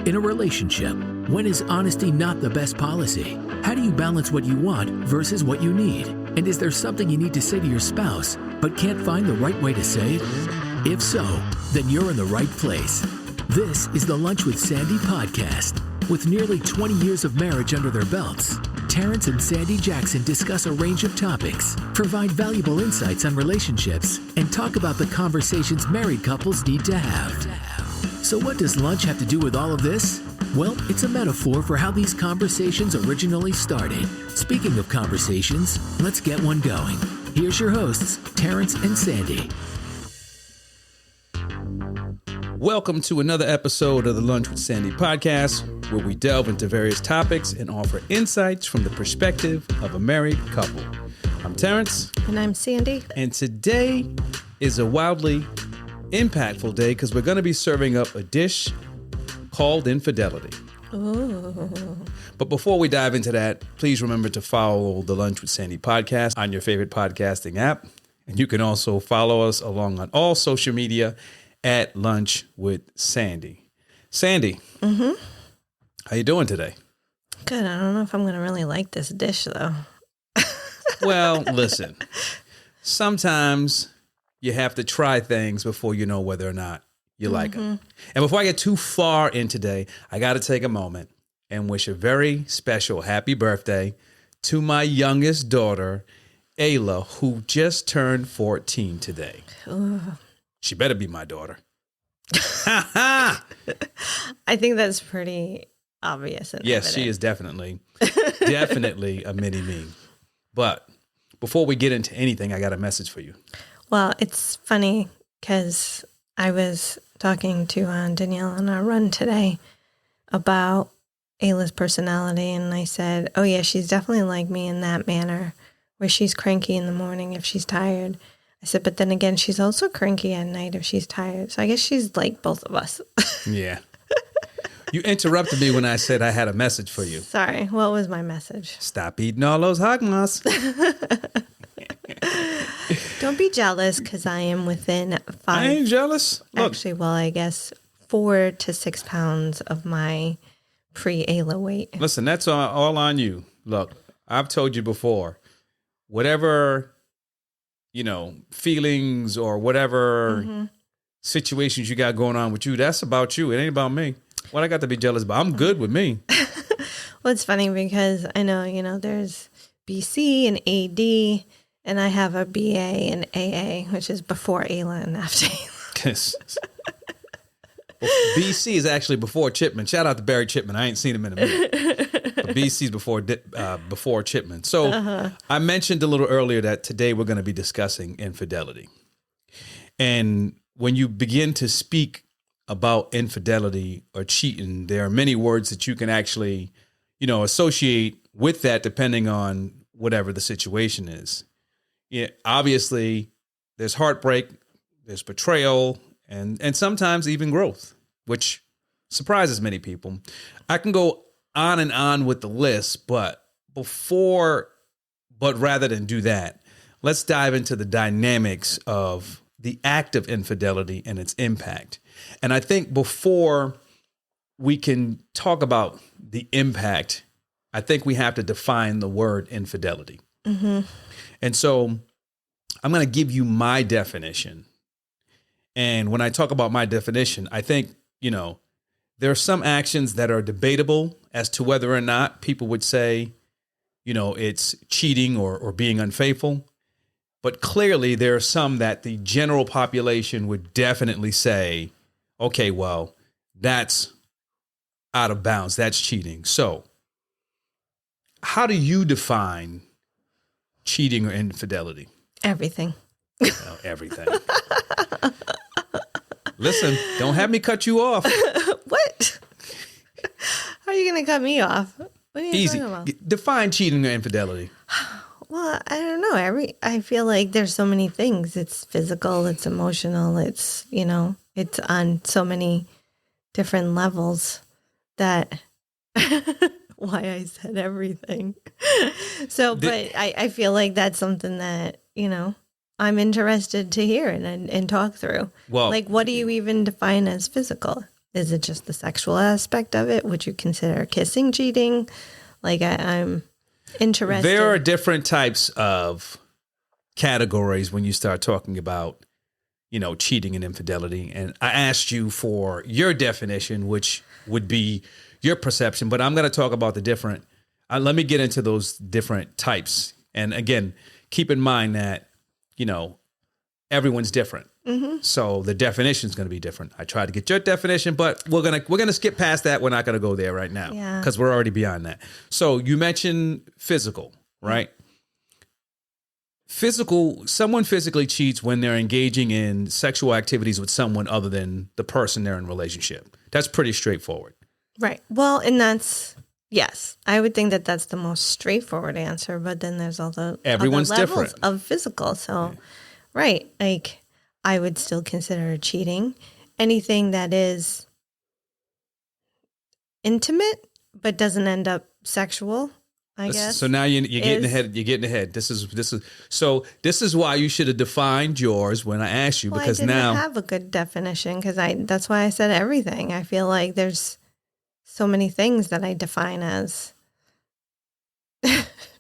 In a relationship, when is honesty not the best policy? How do you balance what you want versus what you need? And is there something you need to say to your spouse, but can't find the right way to say it? If so, then you're in the right place. This is the Lunch with Sandy podcast. With nearly 20 years of marriage under their belts, Terrence and Sandy Jackson discuss a range of topics, provide valuable insights on relationships, and talk about the conversations married couples need to have. So what does lunch have to do with all of this? Well, it's a metaphor for how these conversations originally started. Speaking of conversations, let's get one going. Here's your hosts, Terrence and Sandy. Welcome to another episode of the Lunch with Sandy podcast, where we delve into various topics and offer insights from the perspective of a married couple. I'm Terrence. And I'm Sandy. And today is a wildly impactful day because we're going to be serving up a dish called Infidelity. Ooh. But before we dive into that, please remember to follow the Lunch with Sandy podcast on your favorite podcasting app. And you can also follow us along on all social media at Lunch with Sandy. Sandy, How you doing today? Good. I don't know if I'm going to really like this dish, though. Well, listen, sometimes you have to try things before you know whether or not you like them. And before I get too far in today, I got to take a moment and wish a very special happy birthday to my youngest daughter, Ayla, who just turned 14 today. Ooh. She better be my daughter. I think that's pretty obvious. And yes, evident. she is definitely a mini me. But before we get into anything, I got a message for you. Well, it's funny because I was talking to Danielle on our run today about Ayla's personality, and I said, oh yeah, she's definitely like me in that manner, where she's cranky in the morning if she's tired. I said, but then again, she's also cranky at night if she's tired. So I guess she's like both of us. Yeah. You interrupted me when I said I had a message for you. Sorry. What was my message? Stop eating all those hog moss. Don't be jealous because I am within 5. I ain't jealous. Look. Actually, well, I guess 4 to 6 pounds of my pre-Ayla weight. Listen, that's all on you. Look, I've told you before, whatever, feelings or whatever situations you got going on with you, that's about you. It ain't about me. What I got to be jealous about? I'm good with me. Well, it's funny because I know, there's BC and AD, and I have a BA and AA, which is before Ayla and after Ayla. Well, BC is actually before Chipman. Shout out to Barry Chipman. I ain't seen him in a minute. But BC's before Chipman. So I mentioned a little earlier that today we're going to be discussing infidelity. And when you begin to speak about infidelity or cheating, there are many words that you can actually, associate with that depending on whatever the situation is. Yeah, obviously, there's heartbreak, there's betrayal, and sometimes even growth, which surprises many people. I can go on and on with the list, but rather than do that, let's dive into the dynamics of the act of infidelity and its impact. And I think before we can talk about the impact, I think we have to define the word infidelity. And so I'm going to give you my definition. And when I talk about my definition, I think, there are some actions that are debatable as to whether or not people would say, it's cheating or being unfaithful. But clearly there are some that the general population would definitely say, okay, well, that's out of bounds. That's cheating. So how do you define cheating or infidelity? Everything. Well, everything. Listen, don't have me cut you off. What? How are you going to cut me off? What are you Easy. talking about? Define cheating or infidelity. Well, I don't know. I feel like there's so many things. It's physical, it's emotional, it's, it's on so many different levels that why I said everything. So, but I feel like that's something that, I'm interested to hear and talk through. Well, like, what do you even define as physical? Is it just the sexual aspect of it? Would you consider kissing cheating? Like I'm interested. There are different types of categories when you start talking about, cheating and infidelity. And I asked you for your definition, which would be your perception, but I'm going to talk about the different. Let me get into those different types. And again, keep in mind that, everyone's different. Mm-hmm. So the definition is going to be different. I tried to get your definition, but we're gonna skip past that. We're not going to go there right now because we're already beyond that. So you mentioned physical, right? Someone physically cheats when they're engaging in sexual activities with someone other than the person they're in a relationship. That's pretty straightforward. Right. Well, and yes, I would think that that's the most straightforward answer, but then there's all the everyone's other levels different of physical. So, right. Like I would still consider cheating anything that is intimate, but doesn't end up sexual. I guess. So now you're getting ahead. You're getting ahead. This is why you should have defined yours when I asked you, because I didn't now have a good definition because that's why I said everything. I feel like there's so many things that I define as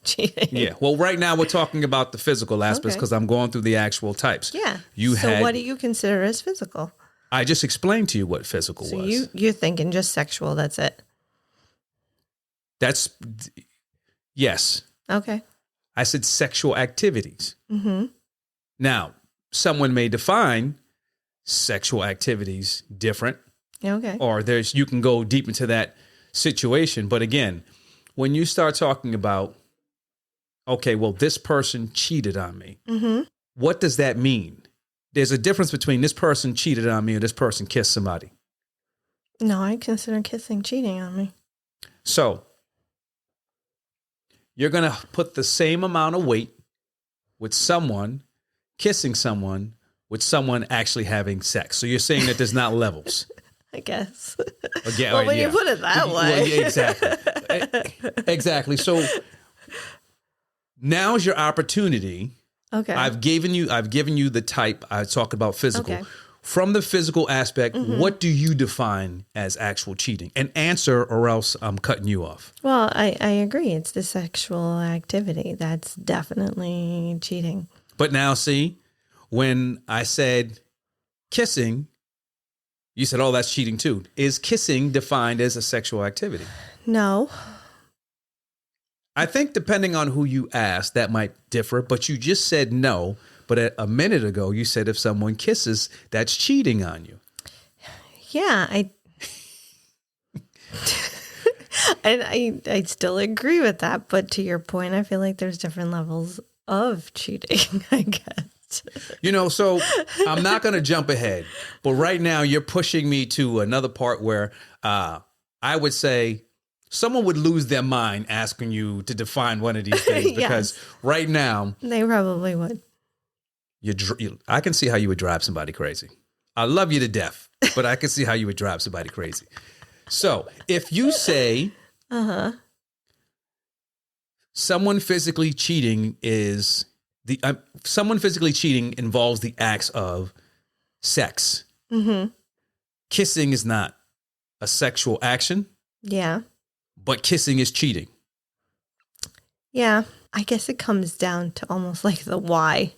cheating. Yeah. Well, right now we're talking about the physical aspects because I'm going through the actual types. Yeah. So what do you consider as physical? I just explained to you what physical was. So you're thinking just sexual. That's it. Yes. Okay. I said sexual activities. Mm-hmm. Now, someone may define sexual activities different. Okay. Or you can go deep into that situation. But again, when you start talking about, okay, well, this person cheated on me. Mm-hmm. What does that mean? There's a difference between this person cheated on me or this person kissed somebody. No, I consider kissing cheating on me. So you're going to put the same amount of weight with someone kissing someone with someone actually having sex. So you're saying that there's not levels. I guess. Okay, well, when you put it that way. Well, yeah, exactly. Exactly. So now's your opportunity. Okay. I've given you the type. I talk about physical. Okay. From the physical aspect, what do you define as actual cheating? And answer, or else I'm cutting you off. Well, I agree. It's the sexual activity. That's definitely cheating. But now, see, when I said kissing, you said, oh, that's cheating too. Is kissing defined as a sexual activity? No. I think depending on who you ask, that might differ. But you just said no. But a minute ago, you said if someone kisses, that's cheating on you. Yeah, I still agree with that. But to your point, I feel like there's different levels of cheating, I guess. So I'm not going to jump ahead. But right now, you're pushing me to another part where I would say someone would lose their mind asking you to define one of these things. Because right now, they probably would. I can see how you would drive somebody crazy. I love you to death, but I can see how you would drive somebody crazy. So if you say someone physically cheating involves the acts of sex. Mm-hmm. Kissing is not a sexual action. Yeah. But kissing is cheating. Yeah. I guess it comes down to almost like the why.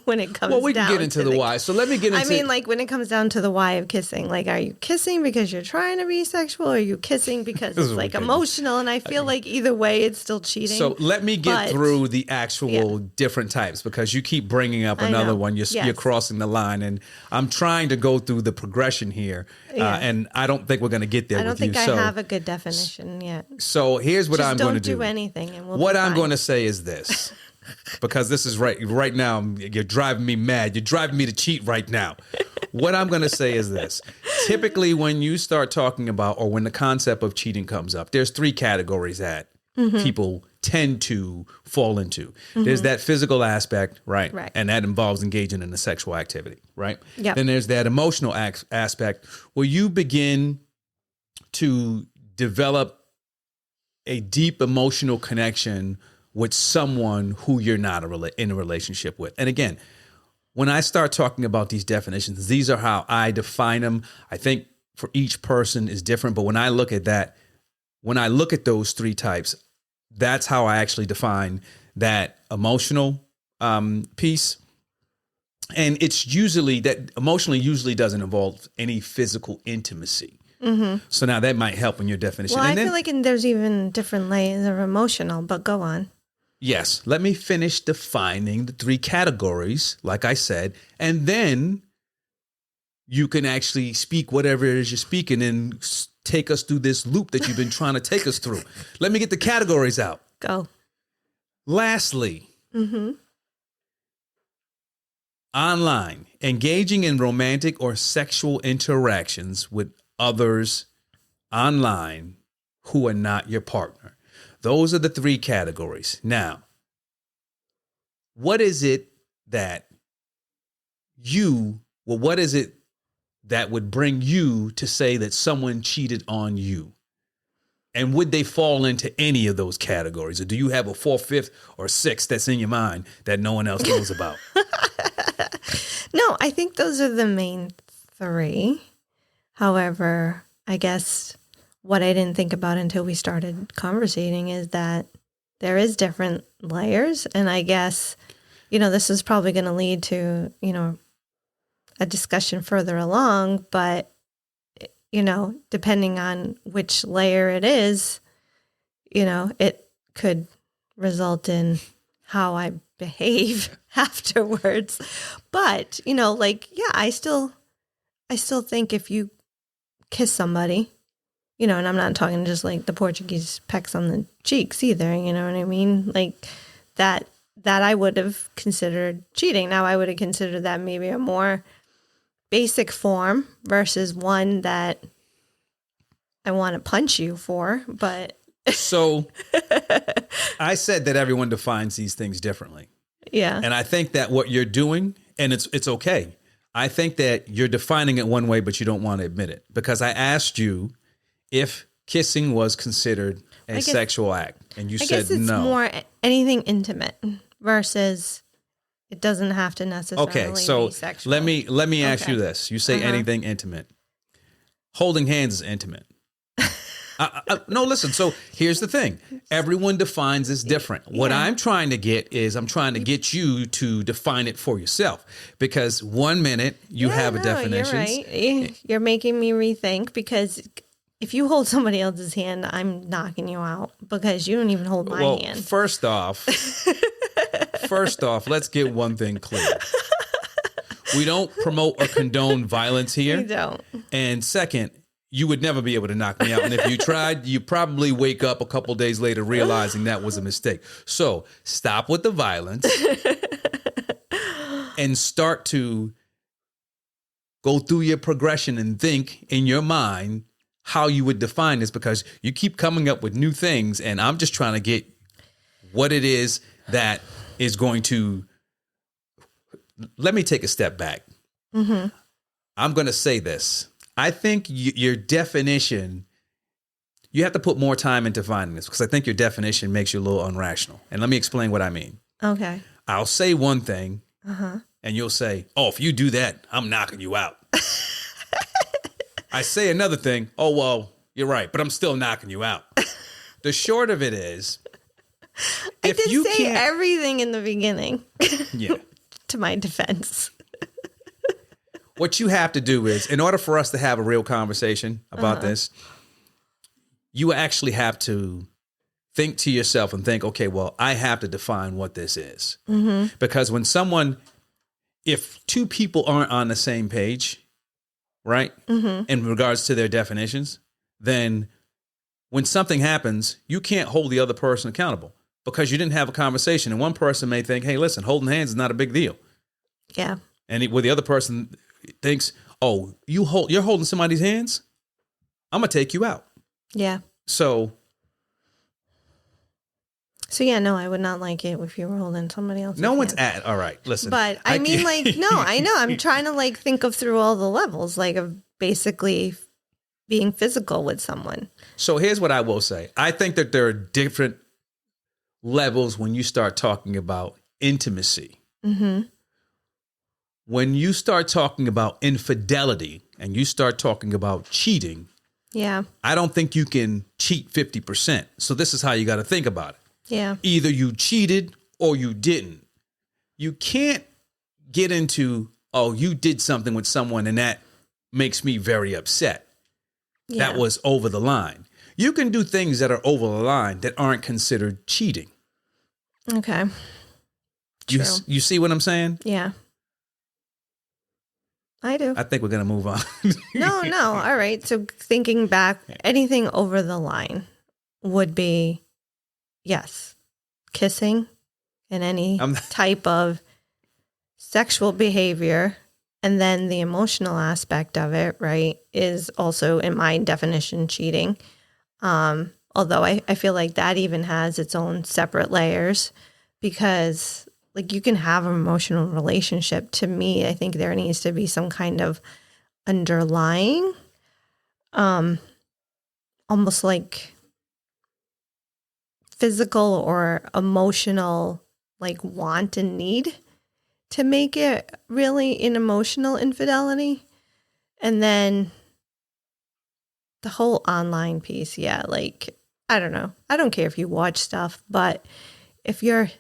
When it comes down, we can get into the why. So let me get into. I mean, like when it comes down to the why of kissing, like, are you kissing because you're trying to be sexual, or are you kissing because it's like emotional? And I feel like either way, it's still cheating. So let me get through the actual different types, because you keep bringing up another one. You're crossing the line, and I'm trying to go through the progression here, and I don't think we're going to get there. I don't think I have a good definition yet. So here's what I'm going to do. Don't do anything, and what I'm going to say is this. Because this is right now, you're driving me mad. You're driving me to cheat right now. What I'm going to say is this. Typically, when you start talking about, or when the concept of cheating comes up, there's three categories that people tend to fall into. There's that physical aspect, right? And that involves engaging in a sexual activity, right? Yep. Then there's that emotional aspect where you begin to develop a deep emotional connection with someone who you're not in a relationship with. And again, when I start talking about these definitions, these are how I define them. I think for each person is different. But when I look at those three types, that's how I actually define that emotional piece. And it's usually that emotionally usually doesn't involve any physical intimacy. Mm-hmm. So now that might help in your definition. Well, and I feel like there's even different layers of emotional, but go on. Yes. Let me finish defining the three categories, like I said, and then you can actually speak whatever it is you're speaking and take us through this loop that you've been trying to take us through. Let me get the categories out. Go. Lastly, online, engaging in romantic or sexual interactions with others online who are not your partner. Those are the three categories. Now, what is it that would bring you to say that someone cheated on you? And would they fall into any of those categories? Or do you have a fourth, fifth, or sixth that's in your mind that no one else knows about? No, I think those are the main three. However, I guess what I didn't think about until we started conversating is that there is different layers. And I guess, this is probably going to lead to, a discussion further along, but depending on which layer it is, it could result in how I behave afterwards. But, I still think if you kiss somebody, and I'm not talking just like the Portuguese pecks on the cheeks either, you know what I mean? Like that I would have considered cheating. Now I would have considered that maybe a more basic form versus one that I want to punch you for, but. So I said that everyone defines these things differently. Yeah. And I think that what you're doing, and it's okay. I think that you're defining it one way, but you don't want to admit it, because I asked you if kissing was considered a sexual act, and you said no. I guess it's more anything intimate versus it doesn't have to necessarily be sexual. let me ask you this. You say anything intimate. Holding hands is intimate. No, listen. So here's the thing. Everyone defines this different. Yeah. What I'm trying to get you to define it for yourself, because 1 minute you have a definition. You're right. You're making me rethink, because if you hold somebody else's hand, I'm knocking you out because you don't even hold my hand. First off, let's get one thing clear. We don't promote or condone violence here. We don't. And second, you would never be able to knock me out. And if you tried, you probably wake up a couple days later realizing that was a mistake. So stop with the violence and start to go through your progression and think in your mind how you would define this, because you keep coming up with new things. And I'm just trying to get what it is that is going to. Let me take a step back. Mm-hmm. I'm going to say this. I think your definition, you have to put more time into defining this, because I think your definition makes you a little unrational. And let me explain what I mean. Okay. I'll say one thing and you'll say, oh, if you do that, I'm knocking you out. I say another thing. Oh, well, you're right, but I'm still knocking you out. The short of it is, I did say everything in the beginning. Yeah. To my defense. What you have to do is, in order for us to have a real conversation about this, you actually have to think to yourself and think, okay, well, I have to define what this is. Mm-hmm. Because if two people aren't on the same page, right, in regards to their definitions, then when something happens, you can't hold the other person accountable, because you didn't have a conversation. And one person may think, hey, listen, holding hands is not a big deal. Yeah. And where the other person thinks, oh, you're holding somebody's hands, I'm going to take you out. Yeah. So yeah, no, I would not like it if you were holding somebody else's No one's hand. all right, listen. But I mean, no, I know. I'm trying to think through all the levels, of basically being physical with someone. So here's what I will say. I think that there are different levels when you start talking about intimacy. Mm-hmm. When you start talking about infidelity, and you start talking about cheating, Yeah. I don't think you can cheat 50%. So this is how you got to think about it. Yeah. Either you cheated or you didn't. You can't get into, oh, you did something with someone and that makes me very upset. Yeah. That was over the line. You can do things that are over the line that aren't considered cheating. Okay. You True. you see what I'm saying? Yeah. I do. I think we're going to move on. No. All right. So thinking back, anything over the line would be, yes, kissing and any type of sexual behavior. And then the emotional aspect of it, right, is also, in my definition, cheating. Although I feel like that even has its own separate layers, because like you can have an emotional relationship. To me, I think there needs to be some kind of underlying, almost like physical or emotional, like want and need to make it really an emotional infidelity. And then the whole online piece, yeah, like, I don't know. I don't care if you watch stuff, but if you're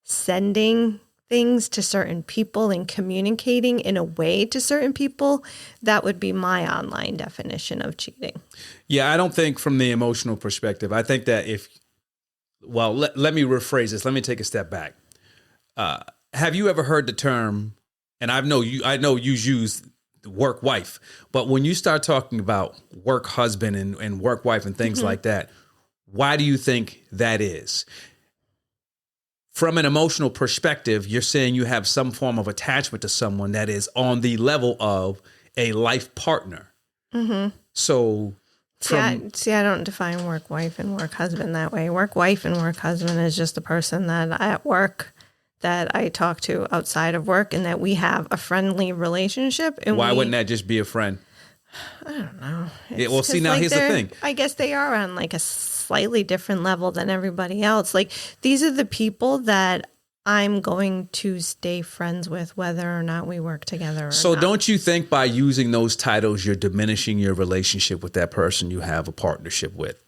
sending things to certain people and communicating in a way to certain people, that would be my online definition of cheating. Yeah, I don't think from the emotional perspective. I think that let me rephrase this. Let me take a step back. Have you ever heard the term, and I know you use work wife, but when you start talking about work husband and work wife and things like that, why do you think that is? From an emotional perspective, you're saying you have some form of attachment to someone that is on the level of a life partner. Mm-hmm. So I don't define work wife and work husband that way. Work wife and work husband is just the person that at work that I talk to outside of work, and that we have a friendly relationship. And why wouldn't that just be a friend? I don't know. Yeah, well, see, now here's the thing. I guess they are on like a slightly different level than everybody else. Like, these are the people that I'm going to stay friends with, whether or not we work together or So not. don't you think by using those titles, you're diminishing your relationship with that person you have a partnership with?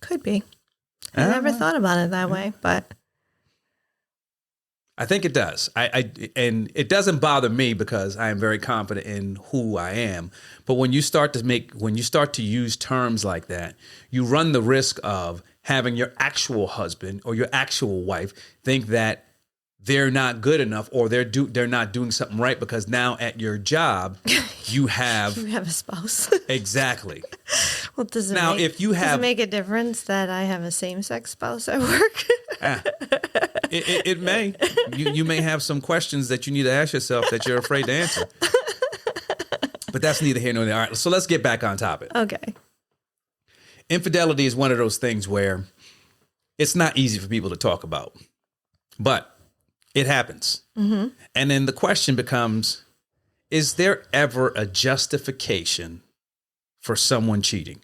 Could be. I never thought about it that way, but I think it does. And it doesn't bother me because I am very confident in who I am. But when you start to use terms like that, you run the risk of having your actual husband or your actual wife think that they're not good enough, or they're not doing something right, because now at your job you have a spouse. Exactly. Well, does it make a difference that I have a same-sex spouse at work? It may. You may have some questions that you need to ask yourself that you're afraid to answer. But that's neither here nor there. All right, so let's get back on topic. Okay. Infidelity is one of those things where it's not easy for people to talk about, but it happens. Mm-hmm. And then the question becomes, is there ever a justification for someone cheating?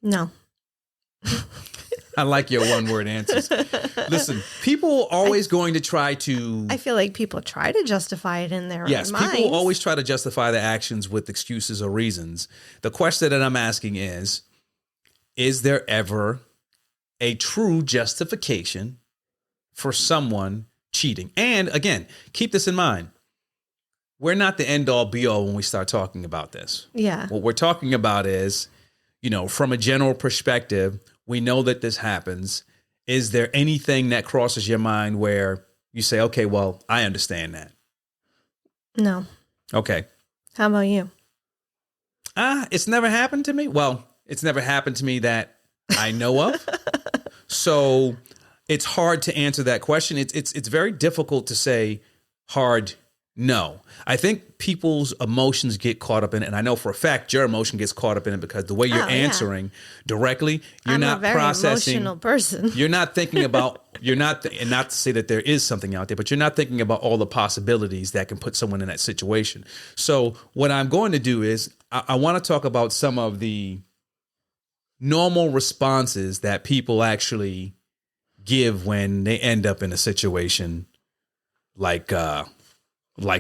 No. I like your one-word answers. Listen, people are always going to try to... I feel like people try to justify it in their own minds. Yes, people always try to justify their actions with excuses or reasons. The question that I'm asking is there ever a true justification for someone cheating? And again, keep this in mind. We're not the end-all, be-all when we start talking about this. Yeah. What we're talking about is, from a general perspective, we know that this happens. Is there anything that crosses your mind where you say, okay, well, I understand that? No. Okay. How about you? It's never happened to me. Well, it's never happened to me that I know of. So it's hard to answer that question. It's very difficult to say hard no. I think people's emotions get caught up in it. And I know for a fact your emotion gets caught up in it because the way you're answering directly, you're not processing. I'm a very emotional person. You're not thinking about, and not to say that there is something out there, but you're not thinking about all the possibilities that can put someone in that situation. So what I'm going to do is I want to talk about some of the normal responses that people actually give when they end up in a situation like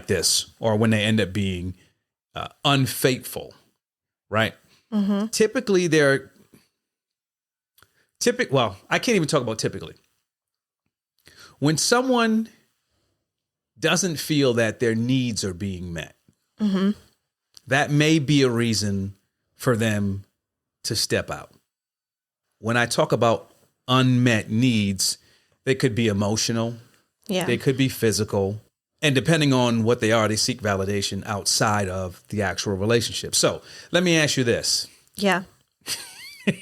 this, or when they end up being unfaithful, right? Mm-hmm. Typically, well, I can't even talk about typically. When someone doesn't feel that their needs are being met, Mm-hmm. that may be a reason for them to step out. When I talk about unmet needs, they could be emotional, Yeah. they could be physical, and depending on what they are, they seek validation outside of the actual relationship. So let me ask you this. Yeah.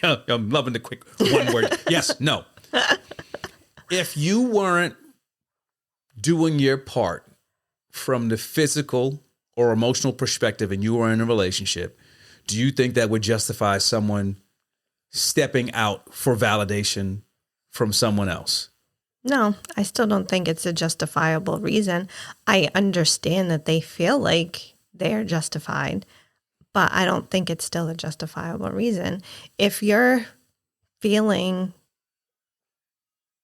I'm loving the quick one word. Yes, no. If you weren't doing your part from the physical or emotional perspective and you were in a relationship, do you think that would justify someone stepping out for validation from someone else? No, I still don't think it's a justifiable reason. I understand that they feel like they're justified, but I don't think it's still a justifiable reason. If you're feeling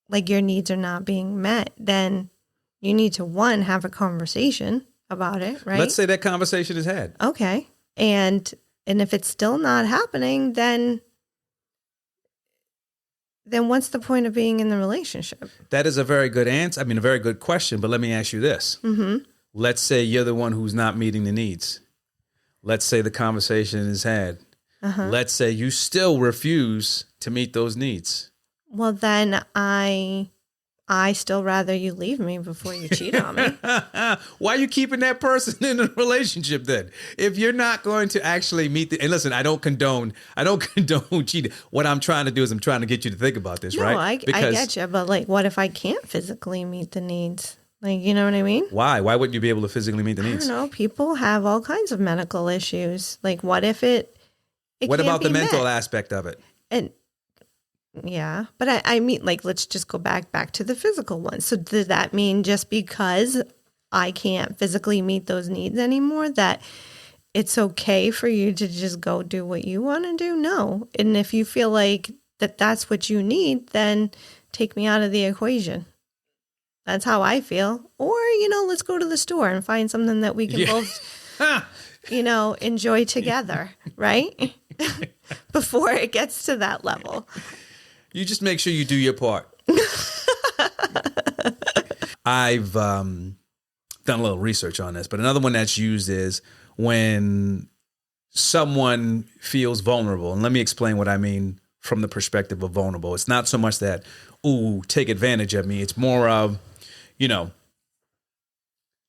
like your needs are not being met, then you need to, one, have a conversation about it, right? Let's say that conversation is had. Okay. And if it's still not happening, then what's the point of being in the relationship? That is a very good answer. I mean, a very good question, but let me ask you this. Mm-hmm. Let's say you're the one who's not meeting the needs. Let's say the conversation is had. Uh-huh. Let's say you still refuse to meet those needs. Well, then I still rather you leave me before you cheat on me. Why are you keeping that person in a relationship then? If you're not going to actually meet and listen, I don't condone cheating. What I'm trying to do is I'm trying to get you to think about this, No, right? I get you, but like, what if I can't physically meet the needs? Like, you know what I mean? Why? Why wouldn't you be able to physically meet the I needs? don't know. People have all kinds of medical issues. Like, what if it What can't about the be mental met? aspect of it? And yeah, but I mean, like, let's just go back to the physical one. So does that mean just because I can't physically meet those needs anymore, that it's okay for you to just go do what you want to do? No. And if you feel like that's what you need, then take me out of the equation. That's how I feel. Or, let's go to the store and find something that we can both, enjoy together, right? Before it gets to that level. You just make sure you do your part. I've done a little research on this, but another one that's used is when someone feels vulnerable. And let me explain what I mean from the perspective of vulnerable. It's not so much that, ooh, take advantage of me. It's more of,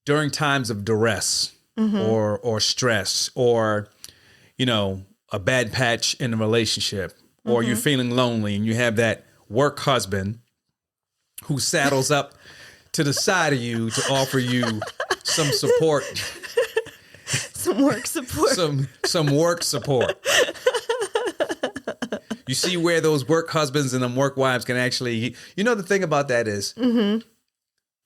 during times of duress or stress or, a bad patch in a relationship, or you're feeling lonely and you have that work husband who saddles up to the side of you to offer you some support. Some work support. Some work support. You see where those work husbands and them work wives can actually, the thing about that is the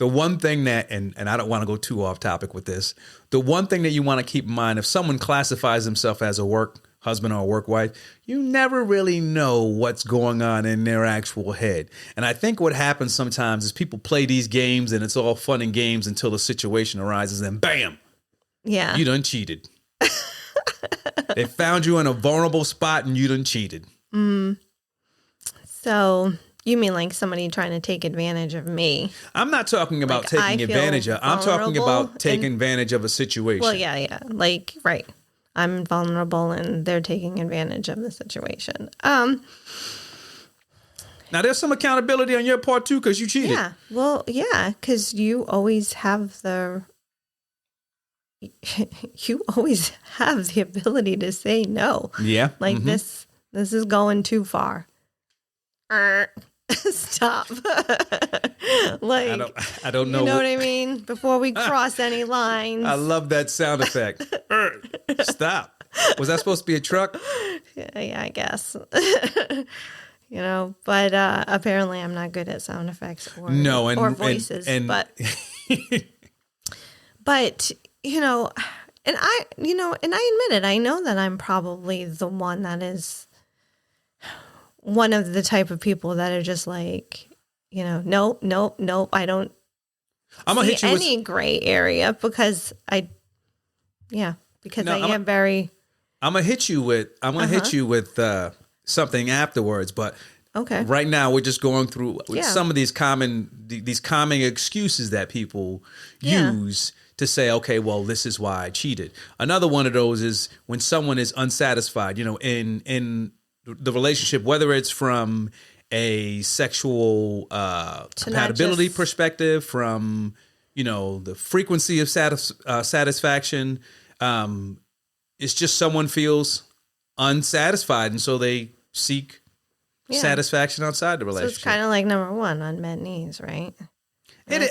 one thing that, and I don't want to go too off topic with this, the one thing that you want to keep in mind, if someone classifies himself as a work husband or a work wife, you never really know what's going on in their actual head. And I think what happens sometimes is people play these games and it's all fun and games until the situation arises and bam, Yeah. you done cheated. They found you in a vulnerable spot and you done cheated. So you mean like somebody trying to take advantage of me? I'm not talking about Like, I taking feel advantage of. I'm talking vulnerable about taking advantage of a situation. Well, yeah. Like, right. I'm vulnerable and they're taking advantage of the situation. Now, there's some accountability on your part, too, because you cheated. Yeah. Well, yeah, because you always have the ability to say no. Yeah. Like this is going too far. Stop. Like, I don't know. You know what I mean? Before we cross any lines. I love that sound effect. Stop. Was that supposed to be a truck? Yeah, I guess. But apparently I'm not good at sound effects or voices. But and I admit it. I know that I'm probably the one that is one of the type of people that are just like, nope. I don't I'm gonna see hit you any gray area because I Because No, I am very I'm gonna hit you with something afterwards, but okay. right now we're just going through Yeah. some of these common excuses that people Yeah. use to say, okay, well, this is why I cheated. Another one of those is when someone is unsatisfied, in the relationship, whether it's from a sexual compatibility just- perspective, from the frequency of satisfaction. It's just someone feels unsatisfied, and so they seek satisfaction outside the So relationship. it's kind of like number one, unmet needs, right? It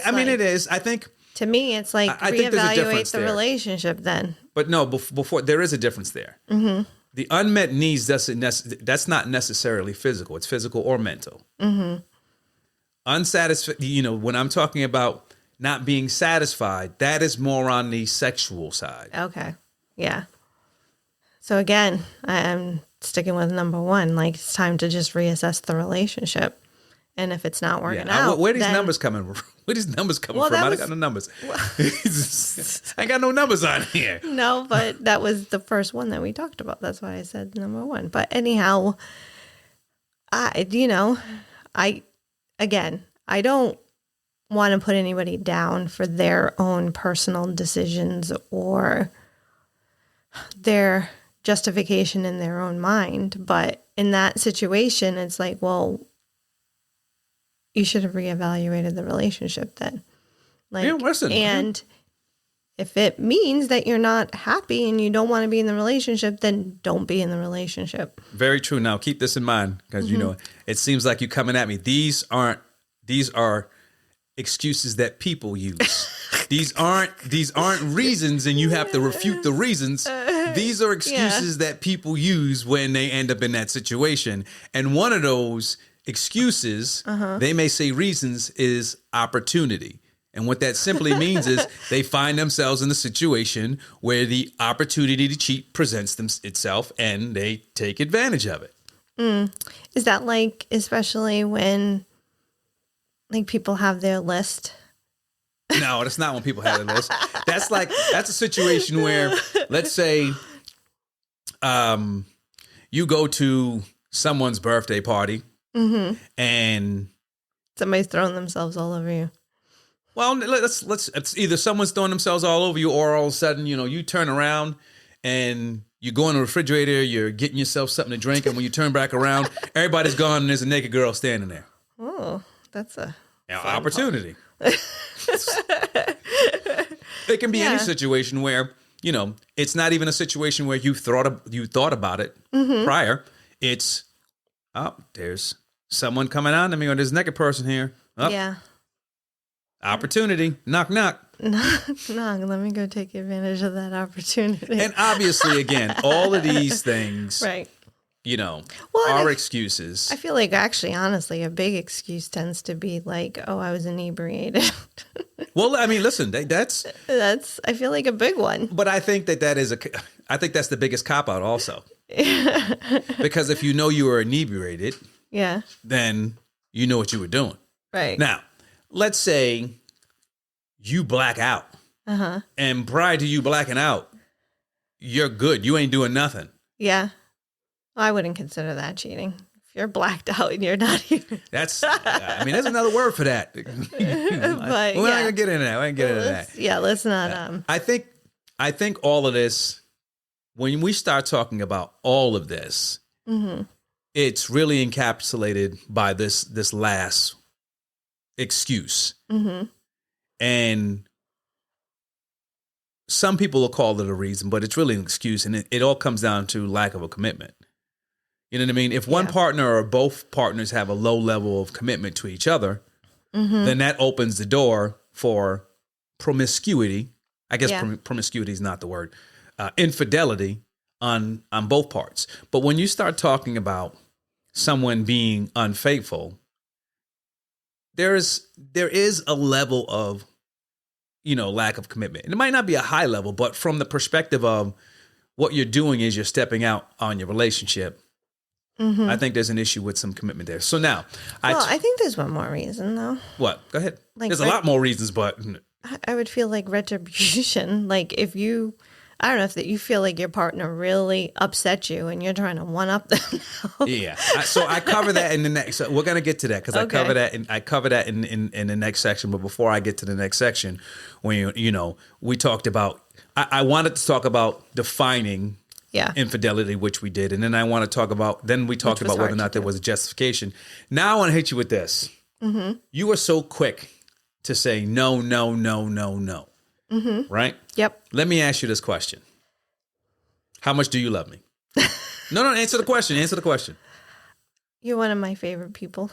is. I think, To me, it's like I think there's a reevaluate difference the there. relationship then. but no, before there is a difference there. Mm-hmm. The unmet needs that's not necessarily physical. It's physical or mental. Mm-hmm. Unsatisfied. When I'm talking about not being satisfied, that is more on the sexual side. Okay. Yeah. So again, I'm sticking with number one. Like, it's time to just reassess the relationship. And if it's not working out, Where are these then- numbers coming from? Where these numbers coming Well, from? that I was- don't got no numbers. I ain't got no numbers on here. No, but that was the first one that we talked about. That's why I said number one. But anyhow, I don't want to put anybody down for their own personal decisions or their justification in their own mind. But in that situation, it's like, well, you should have reevaluated the relationship then. Like, Yeah, listen. and if it means that you're not happy and you don't want to be in the relationship, then don't be in the relationship. Very true. Now keep this in mind because it seems like you're coming at me. These are excuses that people use. These aren't reasons, and you have to refute the reasons. These are excuses that people use when they end up in that situation. And one of those excuses, they may say reasons, is opportunity. And what that simply means is they find themselves in a situation where the opportunity to cheat presents itself and they take advantage of it. Is that like, especially when like people have their list? No, that's not when people have a list. That's a situation where, let's say, you go to someone's birthday party and Somebody's throwing themselves all over you. well, it's either someone's throwing themselves all over you, or all of a sudden, you turn around and you go in the refrigerator, you're getting yourself something to drink, and when you turn back around, everybody's gone and there's a naked girl standing there. Oh, that's a Opportunity. It can be any situation where, it's not even a situation where you thought about it prior. It's, there's someone coming on to me, or there's a naked person here. Oh, yeah. Opportunity. Knock, knock. No, let me go take advantage of that opportunity. And obviously, again, all of these things, right. are I excuses. feel like actually, honestly, a big excuse tends to be like, oh, I was inebriated. Well, I mean, listen, that's, I feel like a big one. but I think I think that's the biggest cop out also. Because if you know you were inebriated, Yeah. then you know what you were doing. Right. Now, let's say you black out. And prior to you blacking out, you're good. You ain't doing nothing. Yeah. I wouldn't consider that cheating. If you're blacked out and you're not even. That's, there's another word for that. We're not going to get into that. Yeah, let's not. I think all of this, when we start talking about all of this, it's really encapsulated by this last excuse. And some people will call it a reason, but it's really an excuse. And it all comes down to lack of a commitment. You know what I mean? If one partner or both partners have a low level of commitment to each other, then that opens the door for promiscuity. I guess promiscuity is not the word. Infidelity on both parts. But when you start talking about someone being unfaithful, there is a level of, lack of commitment. And it might not be a high level, but from the perspective of what you're doing is you're stepping out on your relationship. I think there's an issue with some commitment there. So now, I think there's one more reason though. What? Go ahead. Like, there's a lot more reasons, but I would feel like retribution. Like if you, I don't know if that you feel like your partner really upset you and you're trying to one up them now. Yeah. So I cover that in the next. So we're gonna get to that because Okay. I cover that in the next section. But before I get to the next section, when we talked about, I wanted to talk about defining infidelity, which we did, and then I want to talk about. Then we talked about whether or not there was a justification. Now I want to hit you with this. Mm-hmm. You were so quick to say no, no, no, no, no. Mm-hmm. Right? Yep. Let me ask you this question. How much do you love me? No, answer the question. Answer the question. You're one of my favorite people.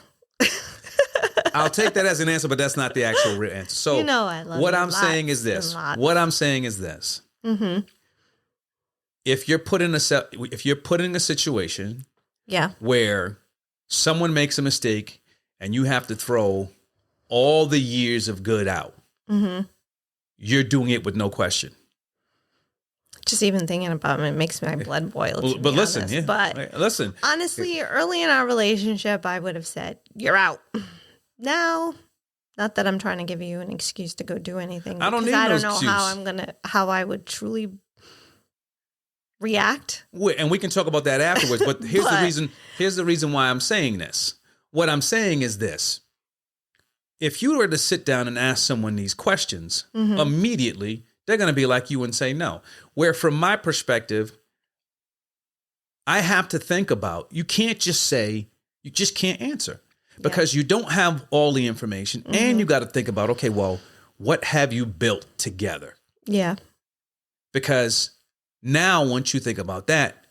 I'll take that as an answer, but that's not the actual real answer. So I love what you I'm saying is this. What I'm saying is this. Mm-hmm. If you're put in a situation where someone makes a mistake and you have to throw all the years of good out, you're doing it with no question. Just even thinking about it makes my blood boil. But listen, honest. But listen. Honestly, early in our relationship, I would have said, "You're out." Now, not that I'm trying to give you an excuse to go do anything. I don't need I no don't know how I would truly react. And we can talk about that afterwards. But here's the reason. Here's the reason why I'm saying this. What I'm saying is this. If you were to sit down and ask someone these questions, immediately they're going to be like you and say no. Where from my perspective, I have to think about, you can't just say, you just can't answer because you don't have all the information and you got to think about, okay, well, what have you built together? Yeah. Because now once you think about that,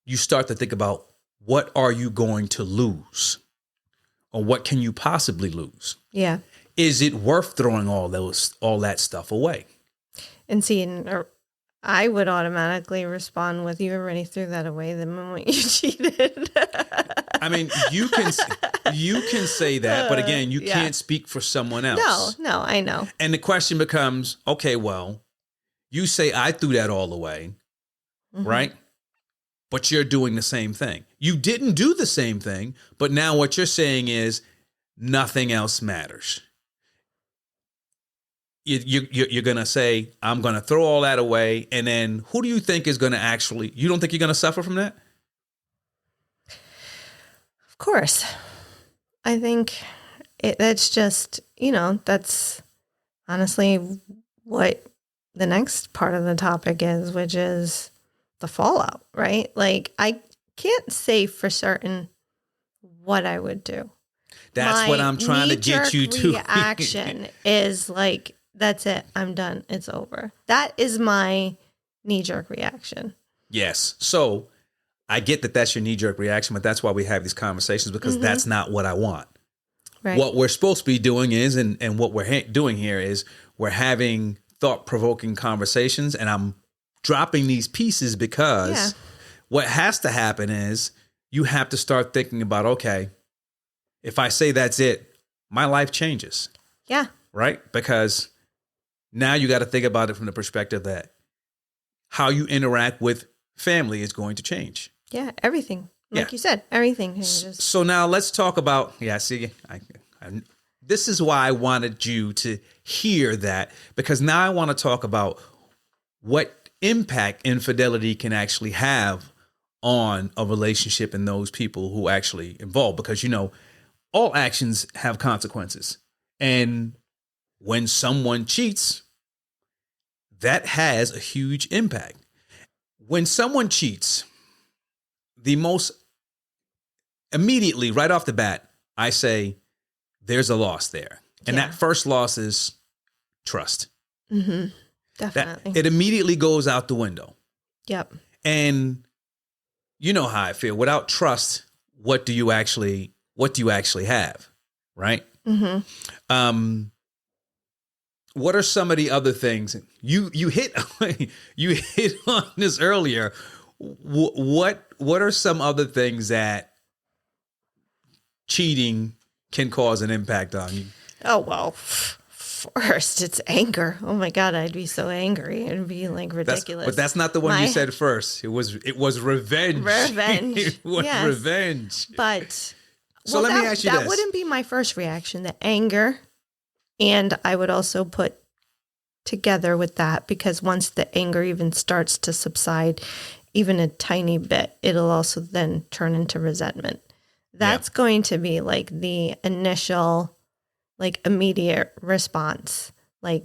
you start to think about what are you going to lose? Or what can you possibly lose? Yeah. Is it worth throwing all that stuff away? And see, I would automatically respond with, you already threw that away the moment you cheated. I mean, you can say that, but again, you can't speak for someone else. No, I know. And the question becomes, okay, well, you say I threw that all away, right? But you're doing the same thing. You didn't do the same thing, but now what you're saying is nothing else matters. You're going to say, I'm going to throw all that away. And then who do you think is going to you don't think you're going to suffer from that? Of course. I think that's just, that's honestly what the next part of the topic is, which is the fallout, right? Like, I can't say for certain what I would do. That's what I'm trying to get you to. Reaction is like, that's it. I'm done. It's over. That is my knee-jerk reaction. Yes. So I get that that's your knee-jerk reaction, but that's why we have these conversations, because that's not what I want. Right. What we're supposed to be doing is, and what we're doing here is, we're having thought-provoking conversations, and I'm dropping these pieces because what has to happen is you have to start thinking about, okay, if I say that's it, my life changes. Yeah. Right? Because now you got to think about it from the perspective that how you interact with family is going to change. Yeah, everything. Like you said, everything changes. So now let's talk about, this is why I wanted you to hear that, because now I want to talk about what impact infidelity can actually have on a relationship and those people who actually involved, because all actions have consequences, and when someone cheats, that has a huge impact. When someone cheats, the most immediately right off the bat, I say there's a loss there, and that first loss is trust. Definitely. It immediately goes out the window. Yep. And you know how I feel. Without trust, what do you actually have? Right? What are some of the other things you hit on this earlier? What are some other things that cheating can cause an impact on you? Oh, well, first, it's anger. Oh my God, I'd be so angry. It'd be like ridiculous. But that's not the one you said first. It was revenge. Revenge. It was revenge. But so let me ask you this. That wouldn't be my first reaction, the anger. And I would also put together with that, because once the anger even starts to subside, even a tiny bit, it'll also then turn into resentment. That's going to be like the initial, like immediate response, like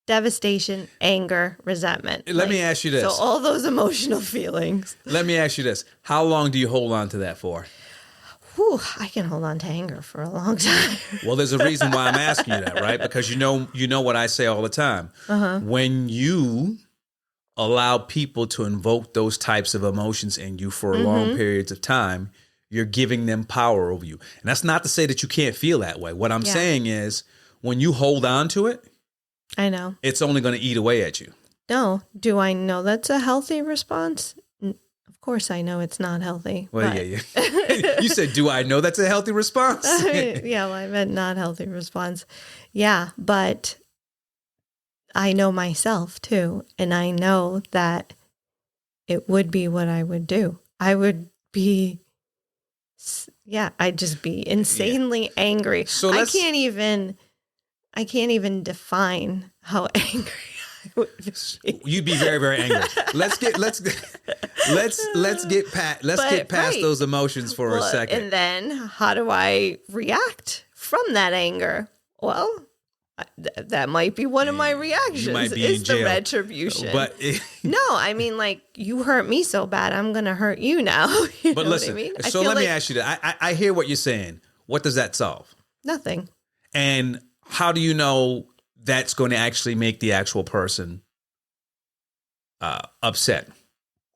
devastation, anger, resentment. Let me ask you this. So all those emotional feelings. Let me ask you this. How long do you hold on to that for? Whew, I can hold on to anger for a long time. Well, there's a reason why I'm asking you that, right? Because you know what I say all the time. When you allow people to invoke those types of emotions in you for long periods of time, you're giving them power over you. And that's not to say that you can't feel that way. What I'm saying is when you hold on to it, I know. It's only going to eat away at you. No. Do I know that's a healthy response? Of course I know it's not healthy. Well, yeah. You said, do I know that's a healthy response? Yeah, well, I meant not healthy response. Yeah, but I know myself too. And I know that it would be what I would do. I would be, I'd just be insanely angry. So I can't even define how angry I would be. You'd be very, very angry. Let's get past those emotions for a second. And then how do I react from that anger? Well, that might be one of my reactions. You might be in jail. The retribution. But no, I mean, like, you hurt me so bad, I'm going to hurt you now. But listen, what I mean? So let me ask you that. I hear what you're saying. What does that solve? Nothing. And how do you know that's going to actually make the actual person upset?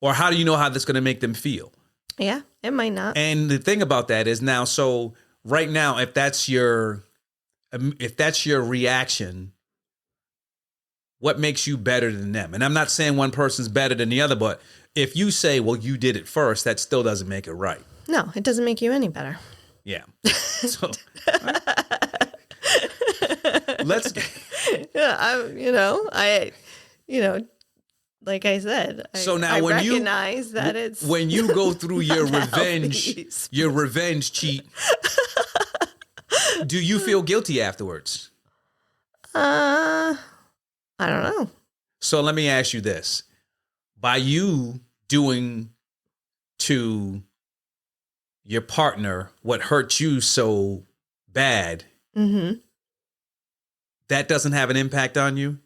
Or how do you know how that's going to make them feel? Yeah, it might not. And the thing about that is now, so right now, if that's your reaction, what makes you better than them? And I'm not saying one person's better than the other, but if you say, well, you did it first, that still doesn't make it right. No, it doesn't make you any better. Yeah. So let's. Like I said, so now I when recognize that it's when you go through your revenge cheat, do you feel guilty afterwards? I don't know. So let me ask you this. By you doing to your partner what hurt you so bad, that doesn't have an impact on you?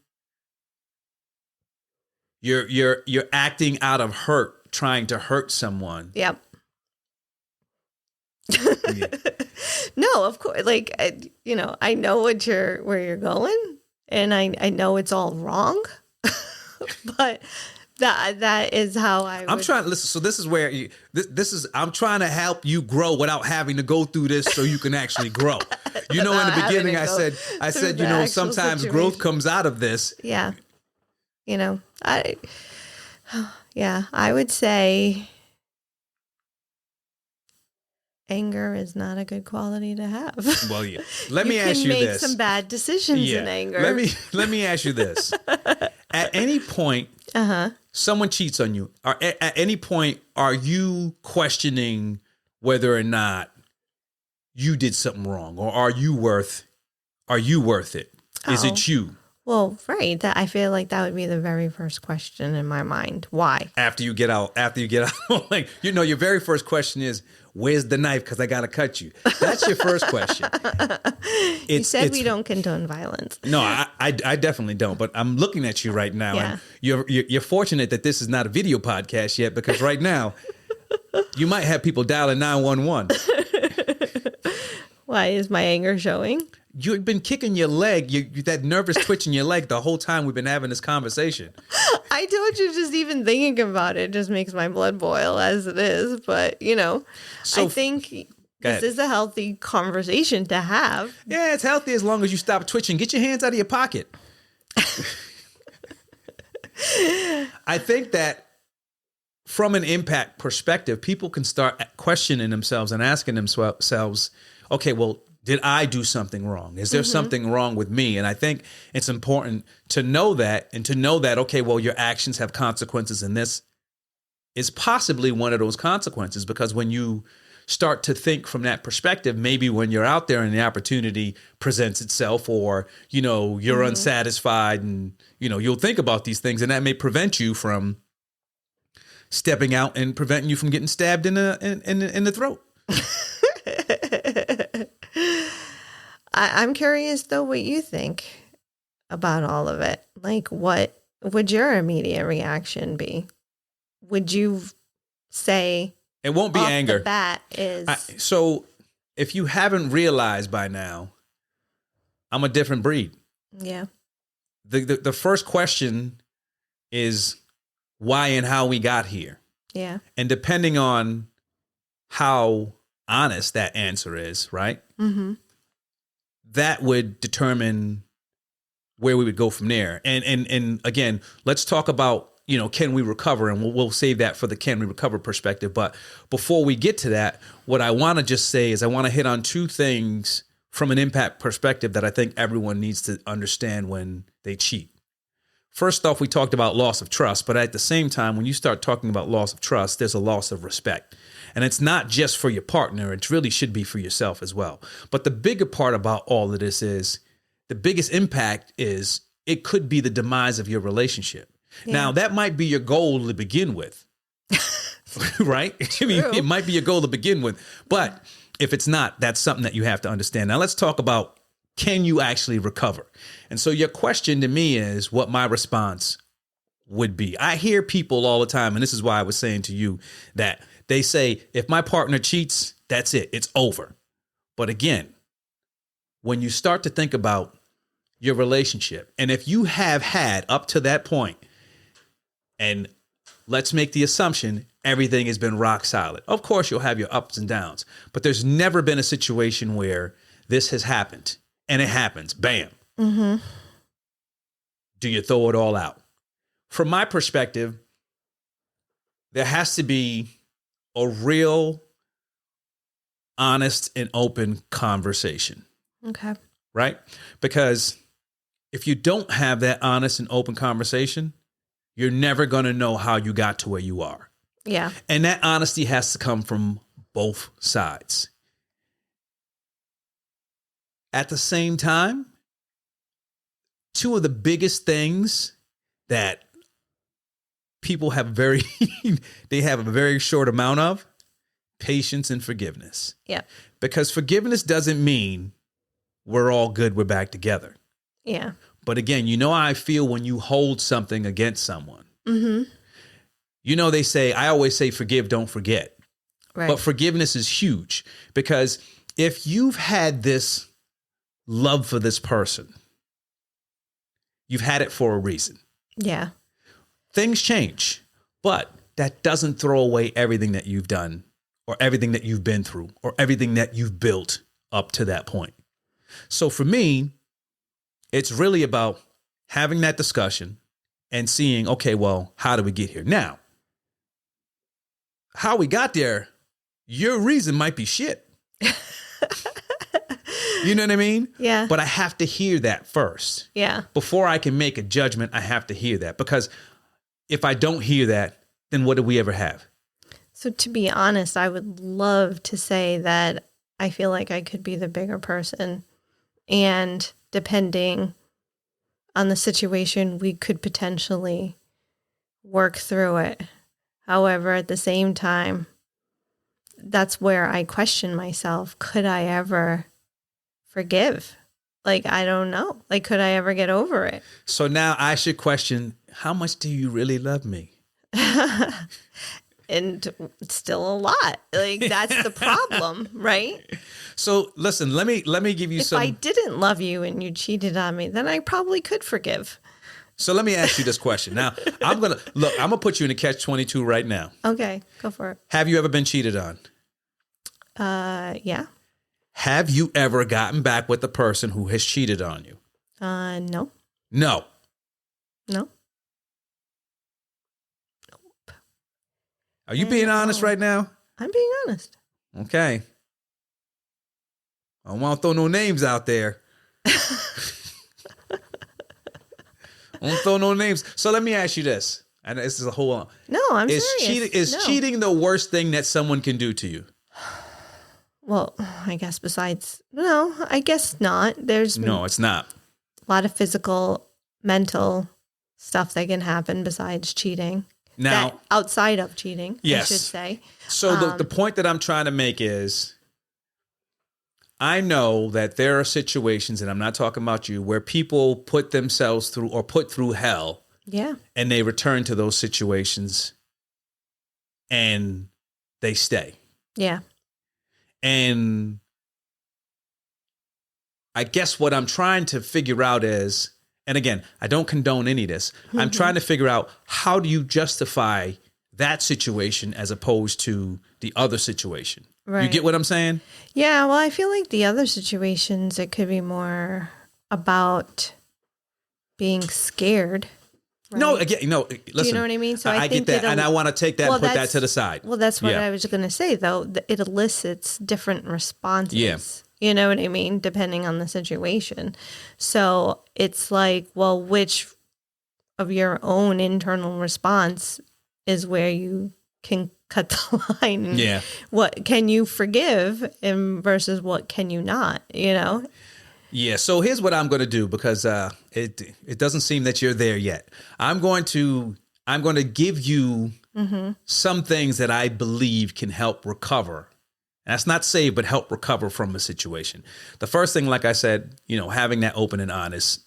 You're acting out of hurt, trying to hurt someone. Yep. Yeah. No, of course. Like, I know where you're going, and I know it's all wrong, but that is how I'm trying to listen. So this is where I'm trying to help you grow without having to go through this, so you can actually grow. In the beginning, I said, sometimes growth comes out of this. Yeah. I would say anger is not a good quality to have. Well, yeah. Let me ask you this. You can make some bad decisions in anger. Let me ask you this. At any point, someone cheats on you. Or at any point, are you questioning whether or not you did something wrong, or are you worth it? Is it you? Well, right. I feel like that would be the very first question in my mind. Why? After you get out, like, your very first question is, where's the knife? Because I got to cut you. That's your first question. You said we don't condone violence. No, I definitely don't. But I'm looking at you right now. Yeah. And you're fortunate that this is not a video podcast yet, because right now you might have people dialing 911. Why is my anger showing? You've been kicking your leg, that nervous twitch in your leg the whole time we've been having this conversation. I told you, just even thinking about it just makes my blood boil as it is. But, I think this is a healthy conversation to have. Yeah, it's healthy as long as you stop twitching. Get your hands out of your pocket. I think that from an impact perspective, people can start questioning themselves and asking themselves, okay, well, did I do something wrong? Is there something wrong with me? And I think it's important to know that, and to know that, okay, well, your actions have consequences, and this is possibly one of those consequences, because when you start to think from that perspective, maybe when you're out there and the opportunity presents itself, or, you're unsatisfied, and, you'll think about these things, and that may prevent you from stepping out and preventing you from getting stabbed in the throat. I'm curious, though, what you think about all of it. Like, what would your immediate reaction be? Would you say it won't be off anger? The bat is so if you haven't realized by now, I'm a different breed. Yeah. The first question is why and how we got here. Yeah. And depending on how honest that answer is, right? Mm-hmm. That would determine where we would go from there. And again, let's talk about, can we recover? And we'll save that for the can we recover perspective. But before we get to that, what I want to just say is I want to hit on two things from an impact perspective that I think everyone needs to understand when they cheat. First off, we talked about loss of trust, but at the same time, when you start talking about loss of trust, there's a loss of respect. And it's not just for your partner, it really should be for yourself as well. But the bigger part about all of this is the biggest impact is it could be the demise of your relationship. Yeah. Now, that might be your goal to begin with, right? I mean, it might be your goal to begin with, but if it's not, that's something that you have to understand. Now, let's talk about, can you actually recover? And so your question to me is what my response would be. I hear people all the time, and this is why I was saying to you that they say, if my partner cheats, that's it. It's over. But again, when you start to think about your relationship, and if you have had up to that point, and let's make the assumption everything has been rock solid. Of course, you'll have your ups and downs, but there's never been a situation where this has happened. And it happens. Bam. Mm-hmm. Do you throw it all out? From my perspective, there has to be a real, honest, and open conversation. Okay. Right? Because if you don't have that honest and open conversation, you're never going to know how you got to where you are. Yeah. And that honesty has to come from both sides. At the same time, two of the biggest things that people have they have a very short amount of, patience and forgiveness. Yeah. Because forgiveness doesn't mean we're all good, we're back together. Yeah. But again, how I feel when you hold something against someone. Mm-hmm. They say, I always say, forgive, don't forget. Right. But forgiveness is huge because if you've had this love for this person, you've had it for a reason. Yeah. Things change, but that doesn't throw away everything that you've done or everything that you've been through or everything that you've built up to that point. So for me, it's really about having that discussion and seeing, okay, well, how do we get here? Now, how we got there, your reason might be shit. You know what I mean? Yeah. But I have to hear that first. Yeah. Before I can make a judgment, I have to hear that. Because if I don't hear that, then what do we ever have? So to be honest, I would love to say that I feel like I could be the bigger person. And depending on the situation, we could potentially work through it. However, at the same time, that's where I question myself. Could I ever forgive? Like, I don't know. Like, could I ever get over it? So now I should question, how much do you really love me? And still a lot. Like, that's the problem, right? So listen, let me give you If I didn't love you and you cheated on me, then I probably could forgive. So let me ask you this question. Now, I'm going to put you in a catch-22 right now. Okay, go for it. Have you ever been cheated on? Yeah. Have you ever gotten back with the person who has cheated on you? No. No. No. Nope. Are you being honest right now? I'm being honest. Okay. I don't want to throw no names out there. I don't throw no names. So let me ask you this. And this is a whole... No, I'm serious. Cheating the worst thing that someone can do to you? Well, I guess I guess not. There's No, it's not. a lot of physical, mental stuff that can happen besides cheating. Now, That outside of cheating, yes. I should say. So the point that I'm trying to make is, I know that there are situations, and I'm not talking about you, where people put themselves through or put through hell, Yeah. and they return to those situations and they stay. Yeah. And I guess what I'm trying to figure out is, and again, I don't condone any of this. I'm trying to figure out, how do you justify that situation as opposed to the other situation? Right. You get what I'm saying? Yeah. Well, I feel like the other situations, it could be more about being scared. Right? No, again, no. Listen, Do you know what I mean? So I think get that, and I want to take that and put that to the side. Well, that's what Yeah. I was going to say, though. It elicits different responses. Yeah. You know what I mean? Depending on the situation. So it's like, well, which of your own internal response is where you can cut the line? Yeah. What can you forgive and versus what can you not, you know? Yeah. So here's what I'm going to do, because it doesn't seem that you're there yet. I'm going to give you some things that I believe can help recover. That's not save, but help recover from a situation. The first thing, like I said, having that open and honest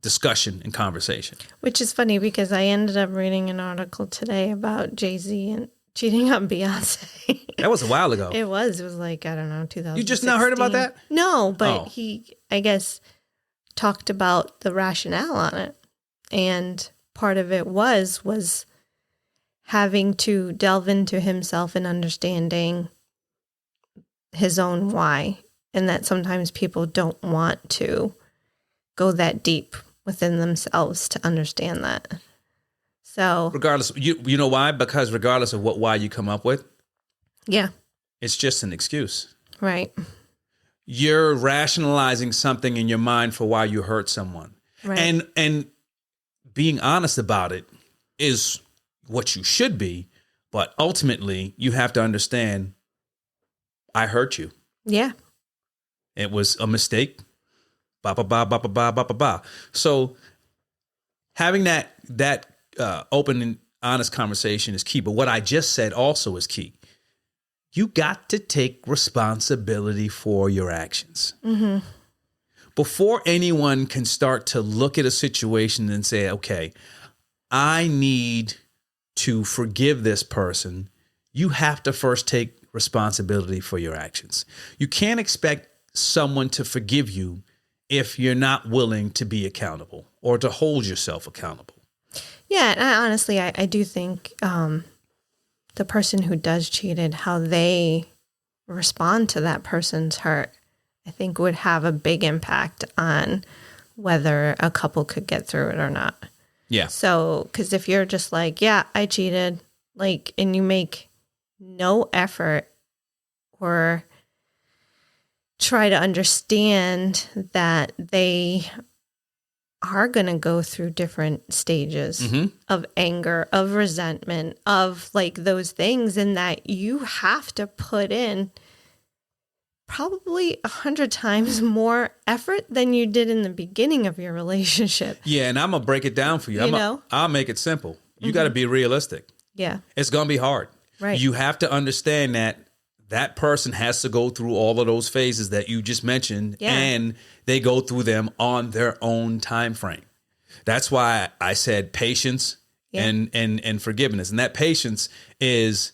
discussion and conversation. Which is funny because I ended up reading an article today about Jay-Z and cheating on Beyonce. That was a while ago. It was like, I don't know, 2000. You just now heard about that? No, but Oh. he, I guess, talked about the rationale on it. And part of it was having to delve into himself and understanding his own why. And that sometimes people don't want to go that deep within themselves to understand that. So Regardless, you know why? Because regardless of what why you come up with, yeah, it's just an excuse. right. You're rationalizing something in your mind for why you hurt someone. Right. And being honest about it is what you should be, but ultimately you have to understand, I hurt you. Yeah. It was a mistake. Ba ba ba ba ba ba ba ba ba. So having that open and honest conversation is key. But what I just said also is key. You got to take responsibility for your actions. Mm-hmm. Before anyone can start to look at a situation and say, okay, I need to forgive this person, you have to first take responsibility for your actions. You can't expect someone to forgive you if you're not willing to be accountable or to hold yourself accountable. Yeah, and I do think the person who does cheated, how they respond to that person's hurt, I think would have a big impact on whether a couple could get through it or not. Yeah. So, because if you're just like, yeah, I cheated, like, and you make no effort or try to understand that they are going to go through different stages of anger, of resentment, of like those things, and that you have to put in probably 100 times more effort than you did in the beginning of your relationship. Yeah, and I'm going to break it down for you. I'll make it simple. You got to be realistic. Yeah. It's going to be hard. Right. You have to understand that person has to go through all of those phases that you just mentioned, and they go through them on their own time frame. That's why I said patience and forgiveness. And that patience is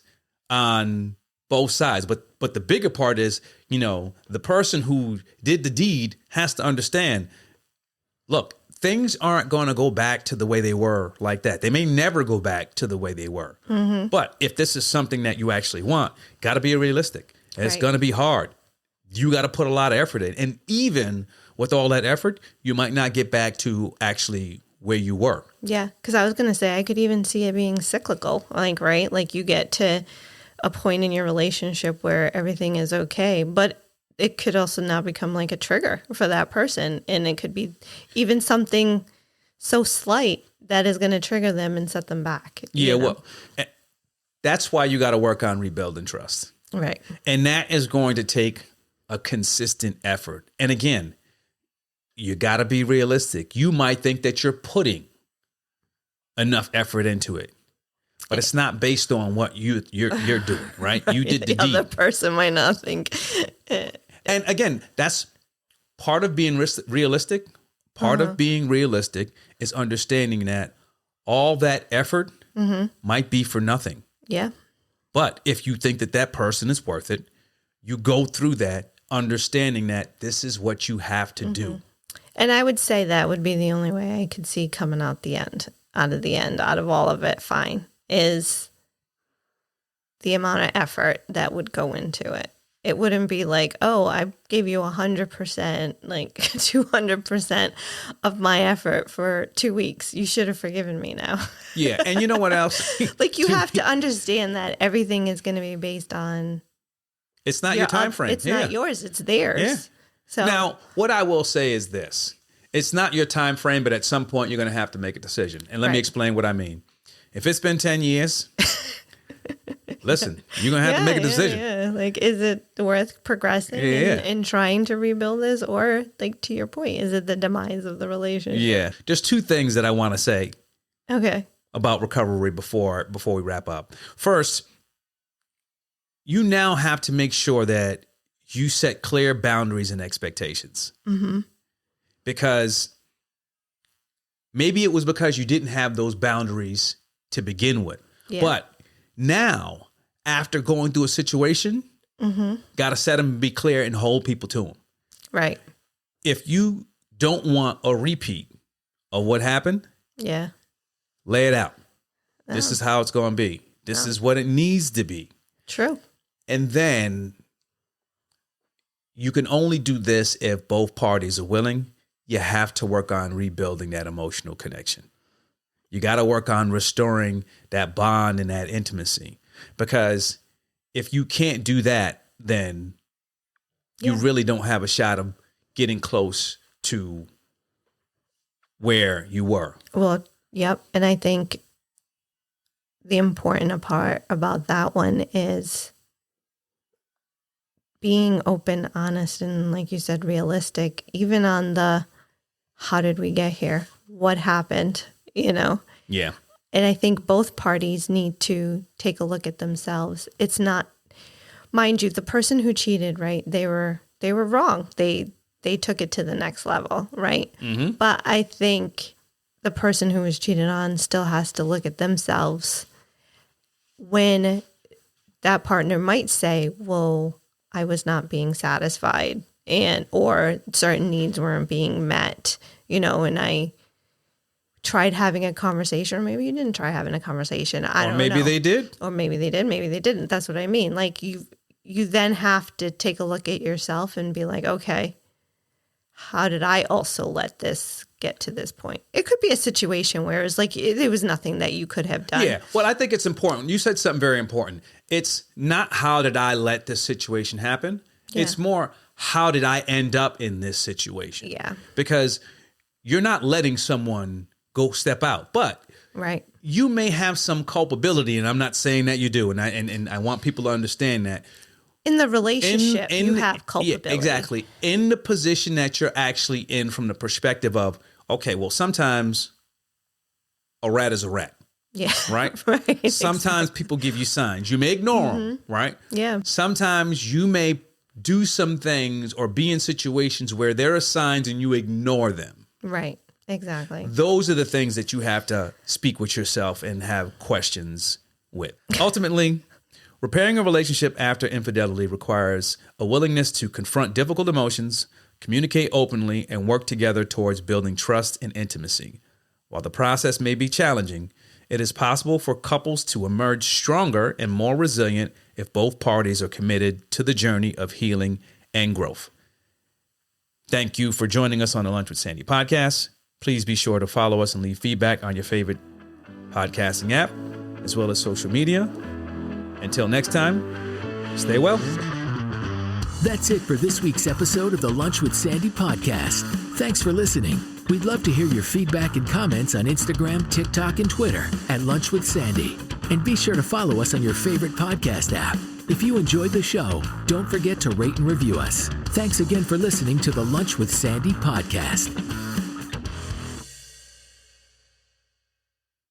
on both sides. But the bigger part is, the person who did the deed has to understand, look, things aren't going to go back to the way they were like that. They may never go back to the way they were. Mm-hmm. But if this is something that you actually want, got to be realistic. It's going to be hard. You got to put a lot of effort in. And even with all that effort, you might not get back to actually where you were. Yeah, because I was going to say, I could even see it being cyclical, like, right? Like you get to a point in your relationship where everything is okay, but it could also now become like a trigger for that person. And it could be even something so slight that is going to trigger them and set them back. Yeah, well, that's why you got to work on rebuilding trust. Right. And that is going to take a consistent effort. And again, you got to be realistic. You might think that you're putting enough effort into it, but it's not based on what you're doing, right? You did the other deed. person might not think. And again, that's part of being realistic. Part of being realistic is understanding that all that effort might be for nothing. Yeah. But if you think that that person is worth it, you go through that, understanding that this is what you have to do. And I would say that would be the only way I could see coming out of all of it, fine, is the amount of effort that would go into it. It wouldn't be like, oh, I gave you 100%, like 200% of my effort for 2 weeks. You should have forgiven me now. Yeah. And you know what else? Like, you have to understand that everything is going to be based on. It's not your time frame. It's not yours. It's theirs. Yeah. So now, what I will say is this. It's not your time frame, but at some point you're going to have to make a decision. And let me explain what I mean. If it's been 10 years, listen, you're going to have to make a decision. Yeah. Like, is it worth progressing and trying to rebuild this? Or, like, to your point, is it the demise of the relationship? Yeah. There's two things that I want to say about recovery before we wrap up. First, you now have to make sure that you set clear boundaries and expectations. Mm-hmm. Because maybe it was because you didn't have those boundaries to begin with. Yeah. But now, after going through a situation, got to set them and be clear and hold people to them. Right. If you don't want a repeat of what happened, lay it out. No. This is how it's going to be. This is what it needs to be. True. And then you can only do this if both parties are willing. You have to work on rebuilding that emotional connection. You got to work on restoring that bond and that intimacy. Because if you can't do that, then you really don't have a shot of getting close to where you were. Well, yep. And I think the important part about that one is being open, honest, and, like you said, realistic, even on the how did we get here? What happened? You know? Yeah. And I think both parties need to take a look at themselves. It's not, mind you, the person who cheated, right? They were wrong. They took it to the next level, right? Mm-hmm. But I think the person who was cheated on still has to look at themselves when that partner might say, well, I was not being satisfied or certain needs weren't being met, you know, and I tried having a conversation, or maybe you didn't try having a conversation. I don't know. Or maybe they did. Or maybe they did, maybe they didn't. That's what I mean. Like, you then have to take a look at yourself and be like, okay, how did I also let this get to this point? It could be a situation where it's like there was nothing that you could have done. Yeah. Well, I think it's important. You said something very important. It's not how did I let this situation happen? Yeah. It's more how did I end up in this situation? Yeah. Because you're not letting someone go step out, but you may have some culpability, and I'm not saying that you do, and I want people to understand that. In the relationship, you have culpability. Yeah, exactly. In the position that you're actually in from the perspective of, okay, well, sometimes a rat is a rat. Yeah. Right? Right. Sometimes people give you signs. You may ignore them, right? Yeah. Sometimes you may do some things or be in situations where there are signs and you ignore them. Right. Exactly. Those are the things that you have to speak with yourself and have questions with. Ultimately, repairing a relationship after infidelity requires a willingness to confront difficult emotions, communicate openly, and work together towards building trust and intimacy. While the process may be challenging, it is possible for couples to emerge stronger and more resilient if both parties are committed to the journey of healing and growth. Thank you for joining us on the Lunch with Sandy podcast. Please be sure to follow us and leave feedback on your favorite podcasting app, as well as social media. Until next time, stay well. That's it for this week's episode of the Lunch with Sandy podcast. Thanks for listening. We'd love to hear your feedback and comments on Instagram, TikTok, and Twitter at Lunch with Sandy. And be sure to follow us on your favorite podcast app. If you enjoyed the show, don't forget to rate and review us. Thanks again for listening to the Lunch with Sandy podcast.